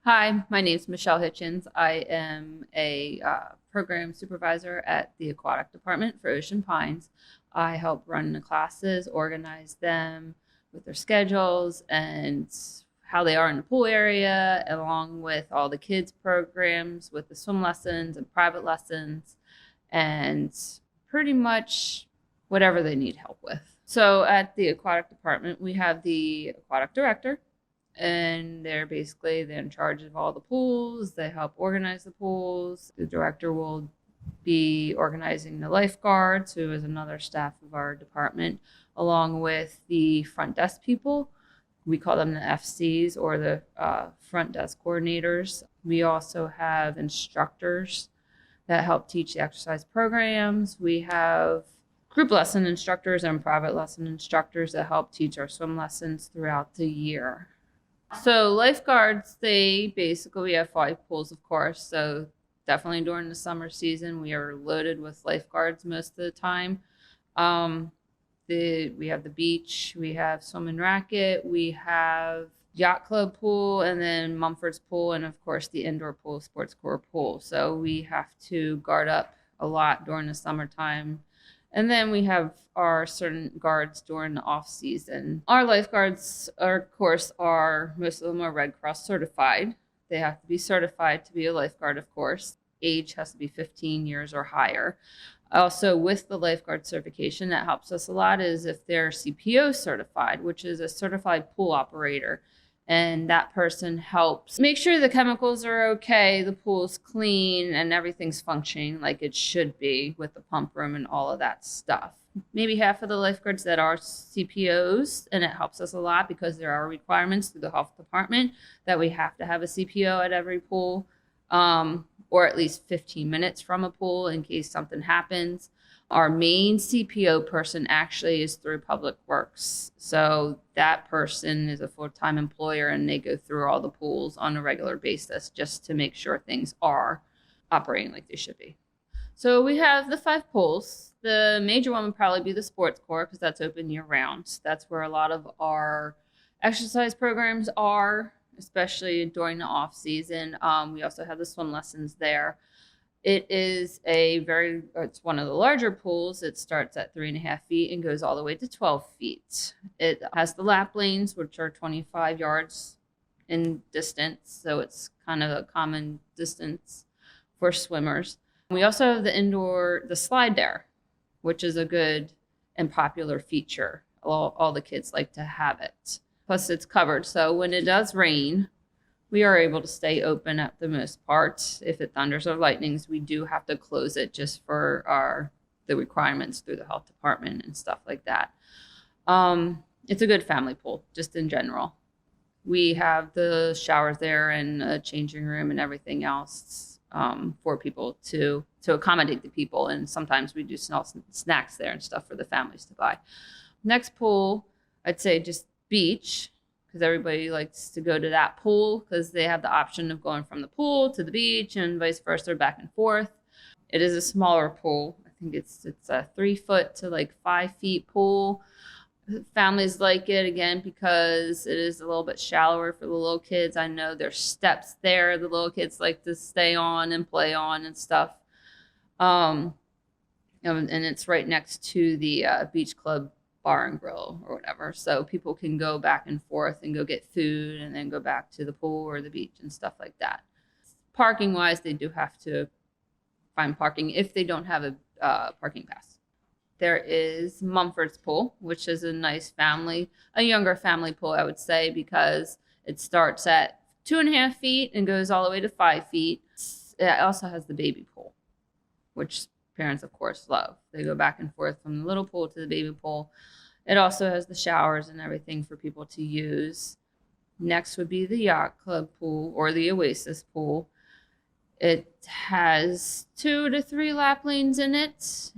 Hi, my name is Michelle Hitchens. I am a program supervisor at the Aquatic Department for Ocean Pines. I help run the classes, organize them with their schedules and how they are in the pool area, along with all the kids' programs with the swim lessons and private lessons, and pretty much whatever they need help with. So at the Aquatic Department, we have the Aquatic Director, and they're in charge of all the pools. They help organize the pools. The director will be organizing the lifeguards, who is another staff of our department, along with the front desk people. We call them the FCs, or the front desk coordinators. We also have instructors that help teach the exercise programs. We have group lesson instructors and private lesson instructors that help teach our swim lessons throughout the year. So lifeguards, we have 5 pools, of course. So definitely during the summer season, we are loaded with lifeguards most of the time. We have the beach, we have swim and racket, we have yacht club pool, and then Mumford's pool, and of course the indoor pool, sports core pool. So we have to guard up a lot during the summertime. And then we have our certain guards during the off season. Our lifeguards, of course, most of them are Red Cross certified. They have to be certified to be a lifeguard, of course. Age has to be 15 years or higher. Also, with the lifeguard certification, that helps us a lot is if they're CPO certified, which is a certified pool operator. And that person helps make sure the chemicals are okay, the pool's clean, and everything's functioning like it should be with the pump room and all of that stuff. Maybe half of the lifeguards that are CPOs, and it helps us a lot because there are requirements through the health department that we have to have a CPO at every pool, or at least 15 minutes from a pool in case something happens. Our main CPO person actually is through Public Works. So that person is a full-time employer, and they go through all the pools on a regular basis just to make sure things are operating like they should be. So we have the 5 pools. The major one would probably be the sports core because that's open year round. That's where a lot of our exercise programs are, especially during the off season. We also have the swim lessons there. It's one of the larger pools. It starts at 3.5 feet and goes all the way to 12 feet. It has the lap lanes, which are 25 yards in distance. So it's kind of a common distance for swimmers. We also have the slide there, which is a good and popular feature. All the kids like to have it. Plus it's covered. So when it does rain, we are able to stay open at the most part. If it thunders or lightnings, we do have to close it just for the requirements through the health department and stuff like that. It's a good family pool, just in general. We have the showers there and a changing room and everything else for people to accommodate the people. And sometimes we do sell snacks there and stuff for the families to buy. Next pool, I'd say just beach, because everybody likes to go to that pool because they have the option of going from the pool to the beach and vice versa, back and forth. It is a smaller pool. I think it's a 3 foot to like 5 feet pool. Families like it again because it is a little bit shallower for the little kids. I know there's steps there the little kids like to stay on and play on and stuff. And it's right next to the beach club bar and grill or whatever. So people can go back and forth and go get food and then go back to the pool or the beach and stuff like that. Parking wise, they do have to find parking if they don't have a parking pass. There is Mumford's pool, which is a younger family pool, I would say, because it starts at 2.5 feet and goes all the way to 5 feet. It also has the baby pool, which parents, of course, love. They go back and forth from the little pool to the baby pool. It also has the showers and everything for people to use. Next would be the yacht club pool or the Oasis pool. It has 2 to 3 lap lanes in it,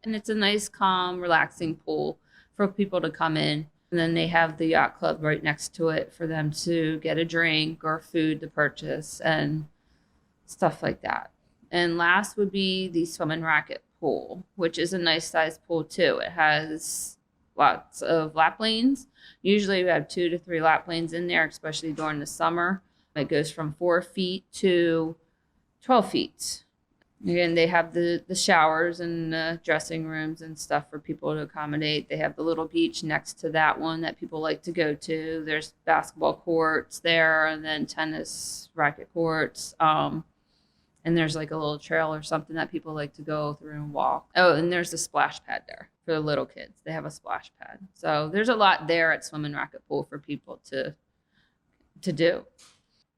and it's a nice, calm, relaxing pool for people to come in. And then they have the yacht club right next to it for them to get a drink or food to purchase and stuff like that. And last would be the swim and racket pool, which is a nice sized pool too. It has lots of lap lanes. Usually we have 2 to 3 lap lanes in there, especially during the summer. It goes from 4 feet to 12 feet. Again, they have the showers and the dressing rooms and stuff for people to accommodate. They have the little beach next to that one that people like to go to. There's basketball courts there, and then tennis racket courts. And there's like a little trail or something that people like to go through and walk. Oh, and there's a splash pad there for the little kids. They have a splash pad. So there's a lot there at Swim and Racket Pool for people to do.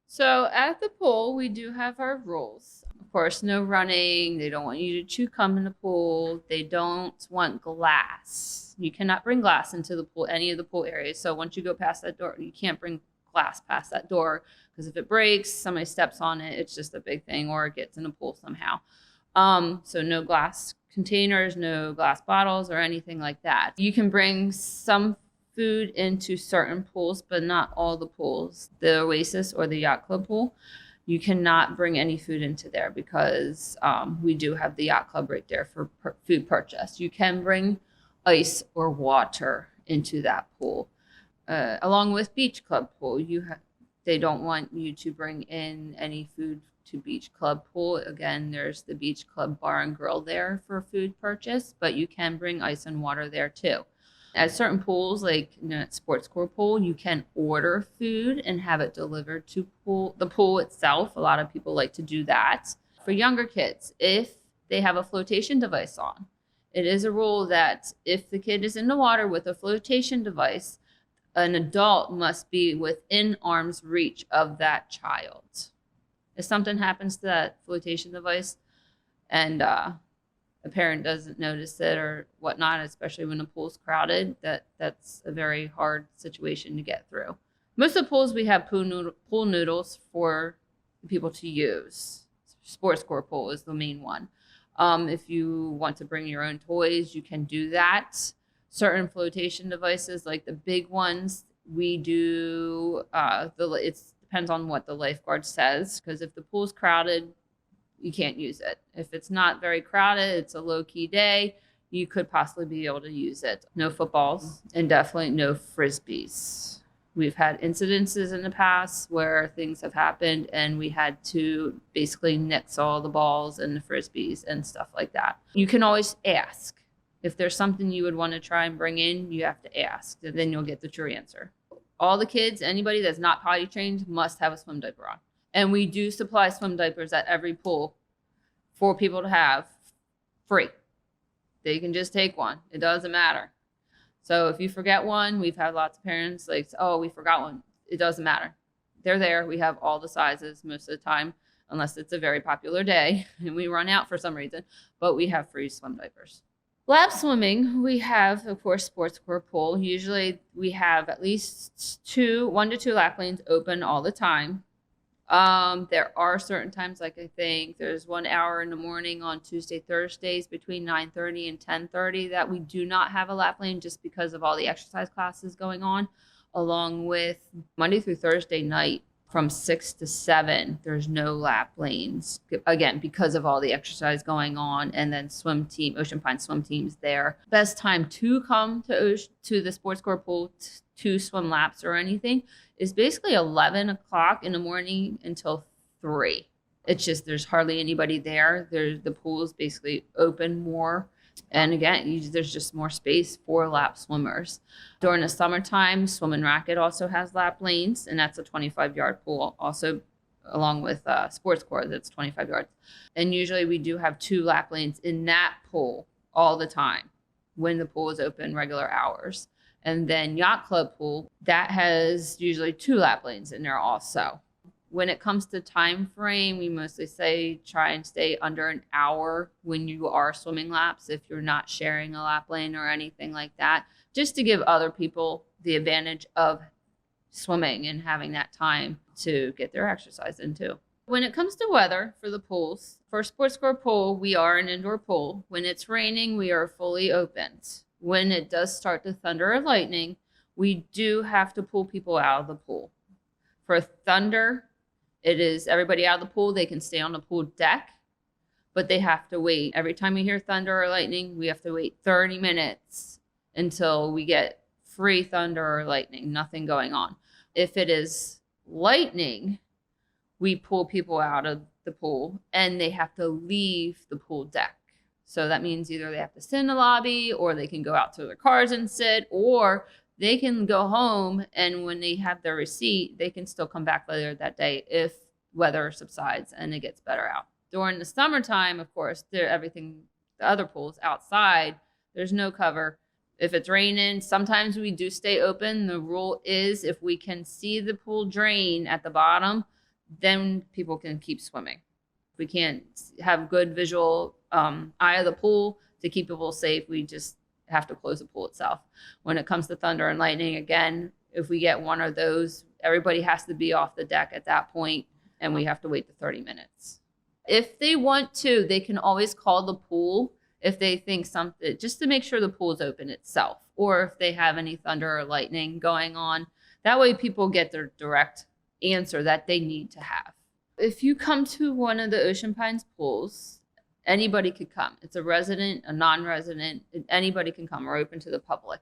So at the pool, we do have our rules. Of course, no running. They don't want you to chew cum in the pool. They don't want glass. You cannot bring glass into the pool, any of the pool areas. So once you go past that door, you can't bring glass past that door, because if it breaks, somebody steps on it, it's just a big thing, or it gets in the pool somehow. So no glass containers, no glass bottles or anything like that. You can bring some food into certain pools, but not all the pools. The Oasis or the Yacht Club pool, you cannot bring any food into there, because we do have the Yacht Club right there for food purchase. You can bring ice or water into that pool. Along with Beach Club pool, they don't want you to bring in any food to Beach Club pool. Again, there's the Beach Club bar and grill there for food purchase, but you can bring ice and water there too. At certain pools, like Sports Core pool, you can order food and have it delivered to the pool itself. A lot of people like to do that. For younger kids, if they have a flotation device on, it is a rule that if the kid is in the water with a flotation device, an adult must be within arm's reach of that child. If something happens to that flotation device and a parent doesn't notice it or whatnot, especially when the pool's crowded, that's a very hard situation to get through. Most of the pools, we have pool noodles for people to use. Sports Core pool is the main one. If you want to bring your own toys, you can do that. Certain flotation devices, like the big ones, we do, it depends on what the lifeguard says, because if the pool's crowded, you can't use it. If it's not very crowded, it's a low-key day, you could possibly be able to use it. No footballs and definitely no frisbees. We've had incidences in the past where things have happened and we had to basically nix all the balls and the frisbees and stuff like that. You can always ask. If there's something you would want to try and bring in, you have to ask, and then you'll get the true answer. All the kids, anybody that's not potty trained, must have a swim diaper on. And we do supply swim diapers at every pool for people to have free. They can just take one. It doesn't matter. So if you forget one, we've had lots of parents like, oh, we forgot one. It doesn't matter. They're there. We have all the sizes most of the time, unless it's a very popular day and we run out for some reason, but we have free swim diapers. Lap swimming, we have, of course, Sports Core pool. Usually we have at least 1 to 2 lap lanes open all the time. There are certain times, like I think there's 1 hour in the morning on Tuesday, Thursdays between 9:30 and 10:30 that we do not have a lap lane just because of all the exercise classes going on, along with Monday through Thursday night from 6 to 7. There's no lap lanes, again, because of all the exercise going on, and then Ocean Pine swim teams there. Best time to come to the Sports Core pool to swim laps or anything is basically 11 o'clock in the morning until 3. It's just there's hardly anybody there. The pool is basically open more. And again, there's just more space for lap swimmers. During the summertime, Swim and Racket also has lap lanes, and that's a 25-yard pool, also along with Sports Core, that's 25 yards. And usually we do have 2 lap lanes in that pool all the time when the pool is open regular hours. And then Yacht Club pool, that has usually 2 lap lanes in there also. When it comes to time frame, we mostly say try and stay under an hour when you are swimming laps, if you're not sharing a lap lane or anything like that, just to give other people the advantage of swimming and having that time to get their exercise in too. When it comes to weather for the pools, for Sports Core pool, we are an indoor pool. When it's raining, we are fully opened. When it does start to thunder or lightning, we do have to pull people out of the pool. For thunder, it is everybody out of the pool. They can stay on the pool deck, but they have to wait. Every time we hear thunder or lightning, we have to wait 30 minutes until we get free thunder or lightning, nothing going on. If it is lightning, we pull people out of the pool and they have to leave the pool deck. So that means either they have to sit in the lobby, or they can go out to their cars and sit, or they can go home, and when they have their receipt, they can still come back later that day if weather subsides and it gets better out. During the summertime, of course, the other pools outside, there's no cover. If it's raining, sometimes we do stay open. The rule is if we can see the pool drain at the bottom, then people can keep swimming. If we can't have good visual eye of the pool to keep people safe, we just have to close the pool itself. When it comes to thunder and lightning, again, if we get one of those, everybody has to be off the deck at that point, and we have to wait the 30 minutes. If they want to, they can always call the pool if they think something, just to make sure the pool is open itself, or if they have any thunder or lightning going on. That way people get their direct answer that they need to have. If you come to one of the Ocean Pines pools, anybody could come. It's a resident, a non-resident, anybody can come. We're open to the public.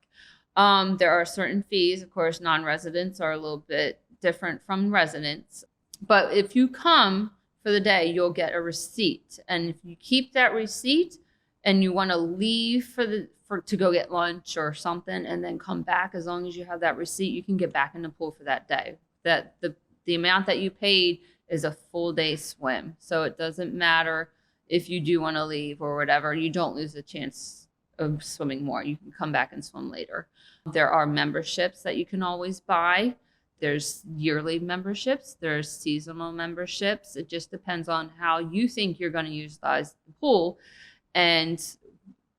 There are certain fees. Of course, non-residents are a little bit different from residents. But if you come for the day, you'll get a receipt. And if you keep that receipt and you want to leave to go get lunch or something and then come back, as long as you have that receipt, you can get back in the pool for that day. That the amount that you paid is a full day swim. So it doesn't matter if you do want to leave or whatever, you don't lose a chance of swimming more. You can come back and swim later. There are memberships that you can always buy. There's yearly memberships, there's seasonal memberships. It just depends on how you think you're going to utilize the pool and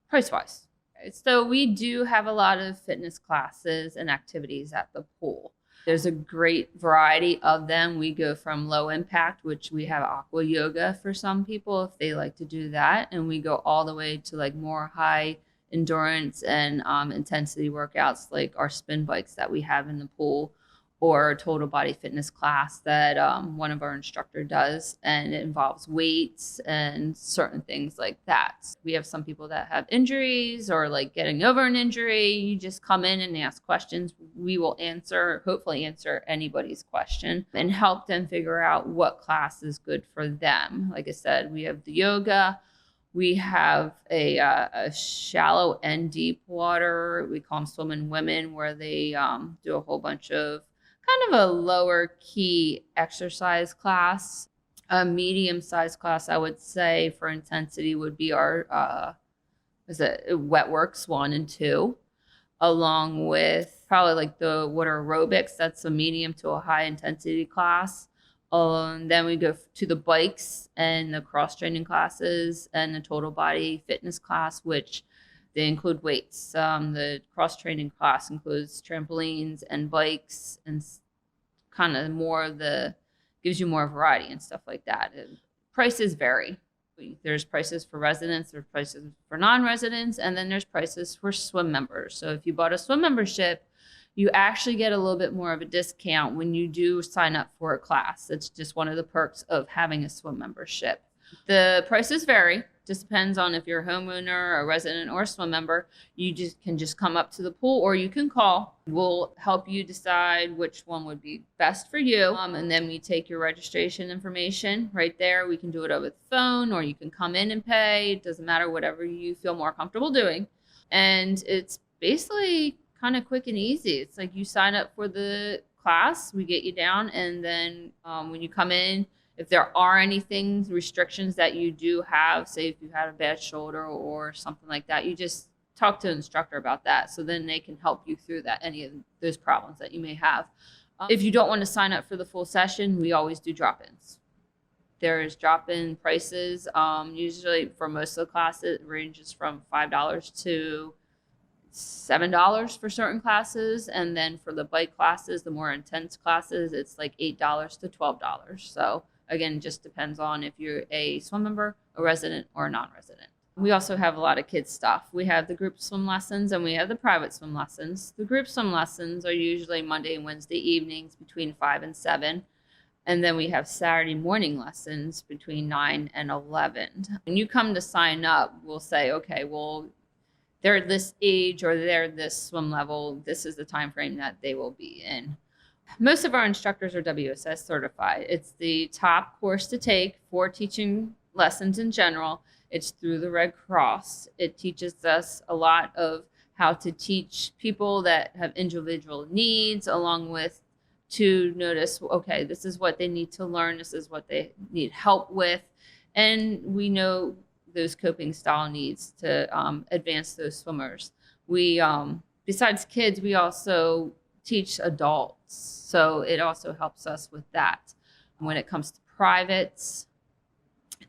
price-wise. So we do have a lot of fitness classes and activities at the pool. There's a great variety of them. We go from low impact, which we have aqua yoga for some people if they like to do that. And we go all the way to like more high endurance and intensity workouts, like our spin bikes that we have in the pool, or a total body fitness class that one of our instructor does. And it involves weights and certain things like that. We have some people that have injuries or like getting over an injury. You just come in and ask questions. We will hopefully answer anybody's question and help them figure out what class is good for them. Like I said, we have the yoga. We have a shallow and deep water. We call them swimming women, where they do a whole bunch of kind of a lower key exercise class. A medium size class, I would say, for intensity would be our wet works 1 and 2, along with probably like the water aerobics. That's a medium to a high intensity class. Then we go to the bikes and the cross training classes and the total body fitness class, which they include weights. The cross training class includes trampolines and bikes and kind of gives you more variety and stuff like that. And prices vary. There's prices for residents, there's prices for non-residents, and then there's prices for swim members. So if you bought a swim membership, you actually get a little bit more of a discount when you do sign up for a class. It's just one of the perks of having a swim membership. The prices vary. Just depends on if you're a homeowner, a resident, or a swim member. You can just come up to the pool, or you can call. We'll help you decide which one would be best for you. And then we take your registration information right there. We can do it over the phone, or you can come in and pay. It doesn't matter, whatever you feel more comfortable doing. And it's basically kind of quick and easy. It's like you sign up for the class, we get you down, and then when you come in, if there are anything, restrictions that you do have, say if you had a bad shoulder or something like that, you just talk to an instructor about that. So then they can help you through that, any of those problems that you may have. If you don't want to sign up for the full session, we always do drop-ins. There's drop-in prices. Usually for most of the classes, it ranges from $5 to $7 for certain classes. And then for the bike classes, the more intense classes, it's like $8 to $12. So again, it just depends on if you're a swim member, a resident, or a non-resident. We also have a lot of kids stuff. We have the group swim lessons and we have the private swim lessons. The group swim lessons are usually Monday and Wednesday evenings between 5 and 7. And then we have Saturday morning lessons between 9 and 11. When you come to sign up, we'll say, okay, well, they're this age or they're this swim level. This is the time frame that they will be in. Most of our instructors are WSS certified. It's the top course to take for teaching lessons in general. It's through the Red Cross. It teaches us a lot of how to teach people that have individual needs, along with to notice, okay, this is what they need to learn, this is what they need help with. And we know those coping style needs to advance those swimmers. We, besides kids, we also teach adults. So it also helps us with that. When it comes to privates,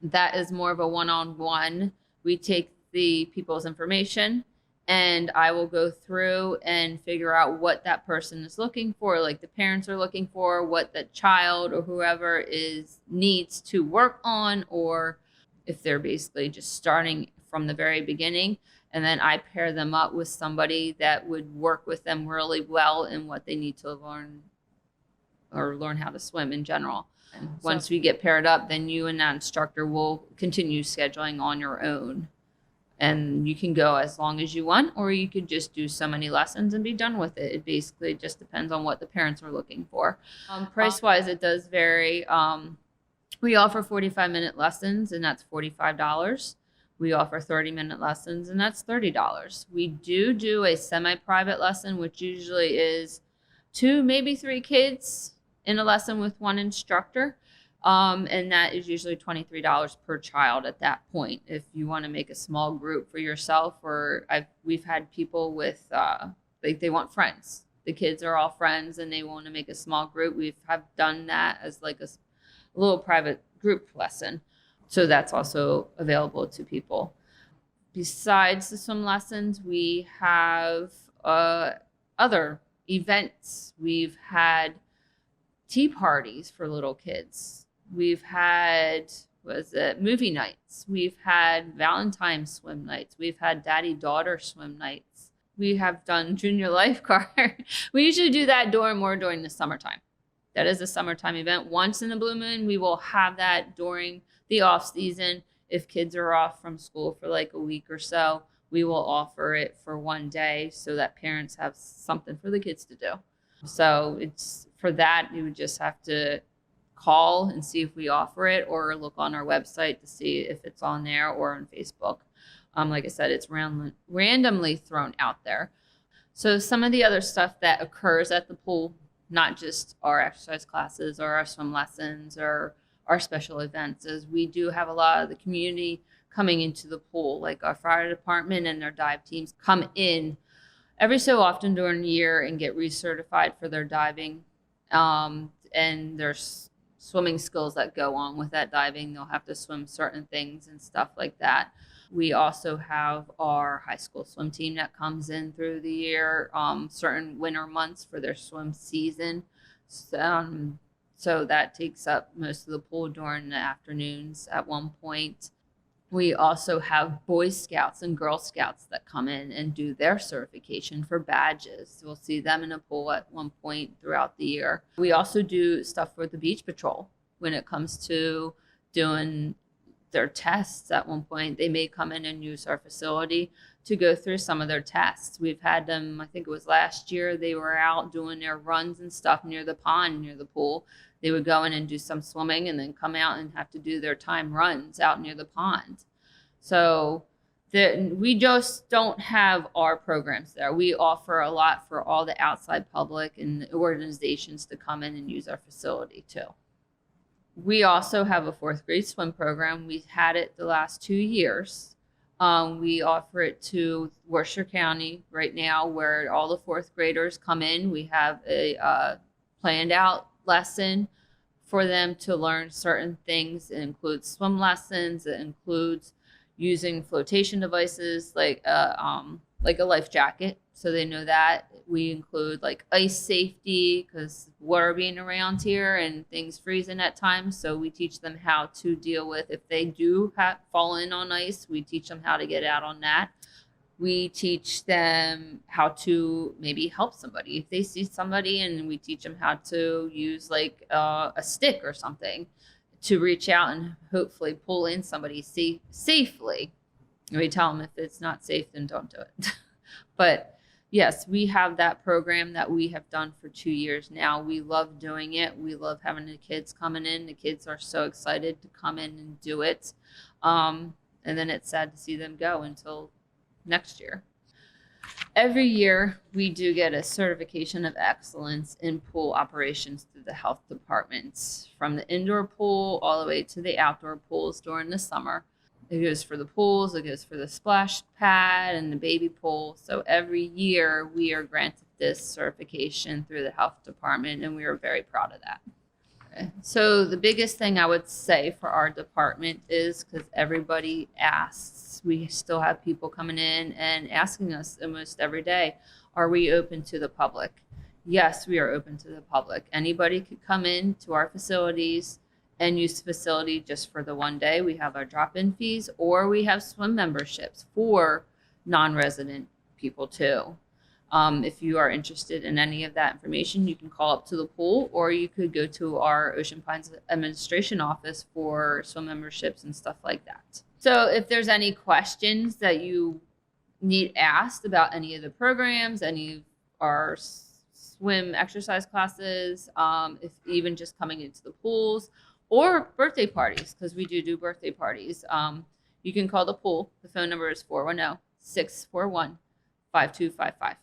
that is more of a one-on-one. We take the people's information and I will go through and figure out what that person is looking for, like the parents are looking for, what the child or whoever is needs to work on, or if they're basically just starting from the very beginning. And then I pair them up with somebody that would work with them really well in what they need to learn or learn how to swim in general. And once we get paired up, then you and that instructor will continue scheduling on your own. And you can go as long as you want, or you could just do so many lessons and be done with it. It basically just depends on what the parents are looking for. Price-wise, it does vary. We offer 45-minute lessons, and that's $45. We offer 30-minute lessons, and that's $30. We do a semi-private lesson, which usually is 2, maybe 3 kids in a lesson with one instructor. And that is usually $23 per child at that point. If you want to make a small group for yourself, or we've had people with, like they want friends. The kids are all friends and they want to make a small group. Have done that as like a little private group lesson. So that's also available to people. Besides the swim lessons, we have other events. We've had tea parties for little kids. We've had, movie nights. We've had Valentine's swim nights. We've had daddy-daughter swim nights. We have done junior lifeguard. We usually do that more during the summertime. That is a summertime event. Once in a blue moon, we will have that during the off season. If kids are off from school for like a week or so, we will offer it for one day so that parents have something for the kids to do. So it's for that, you would just have to call and see if we offer it, or look on our website to see if it's on there, or on Facebook. Like I said, it's randomly thrown out there. So some of the other stuff that occurs at the pool, not just our exercise classes or our swim lessons or our special events, is we do have a lot of the community coming into the pool, like our fire department and their dive teams come in every so often during the year and get recertified for their diving. And there's swimming skills that go on with that diving. They'll have to swim certain things and stuff like that. We also have our high school swim team that comes in through the year, certain winter months for their swim season. So that takes up most of the pool during the afternoons at one point. We also have Boy Scouts and Girl Scouts that come in and do their certification for badges. We'll see them in a pool at one point throughout the year. We also do stuff for the Beach Patrol when it comes to doing their tests. At one point, they may come in and use our facility to go through some of their tests. We've had them, I think it was last year, they were out doing their runs and stuff near the pond, near the pool. They would go in and do some swimming and then come out and have to do their time runs out near the pond. So we just don't have our programs there. We offer a lot for all the outside public and organizations to come in and use our facility too. We also have a 4th grade swim program. We've had it the last 2 years. We offer it to Worcester County right now, where all the 4th graders come in. We have a planned out lesson for them to learn certain things. It includes swim lessons. It includes using flotation devices like a life jacket, so they know that. We include like ice safety, because water being around here and things freezing at times. So we teach them how to deal with, if they do fall in on ice, we teach them how to get out on that. We teach them how to maybe help somebody. If they see somebody, and we teach them how to use like a stick or something to reach out and hopefully pull in somebody safely. And we tell them if it's not safe, then don't do it. But Yes, we have that program that we have done for 2 years now. We love doing it. We love having the kids coming in. The kids are so excited to come in and do it. And then it's sad to see them go until next year. Every year, we do get a certification of excellence in pool operations through the health departments, from the indoor pool all the way to the outdoor pools during the summer. It goes for the pools, it goes for the splash pad and the baby pool. So every year, we are granted this certification through the health department, and we are very proud of that. So the biggest thing I would say for our department is, because everybody asks, we still have people coming in and asking us almost every day, are we open to the public? Yes, we are open to the public. Anybody could come in to our facilities and use the facility just for the one day. We have our drop-in fees, or we have swim memberships for non-resident people too. If you are interested in any of that information, you can call up to the pool, or you could go to our Ocean Pines administration office for swim memberships and stuff like that. So if there's any questions that you need asked about any of the programs, any of our swim exercise classes, if even just coming into the pools or birthday parties, because we do birthday parties, you can call the pool. The phone number is 410-641-5255.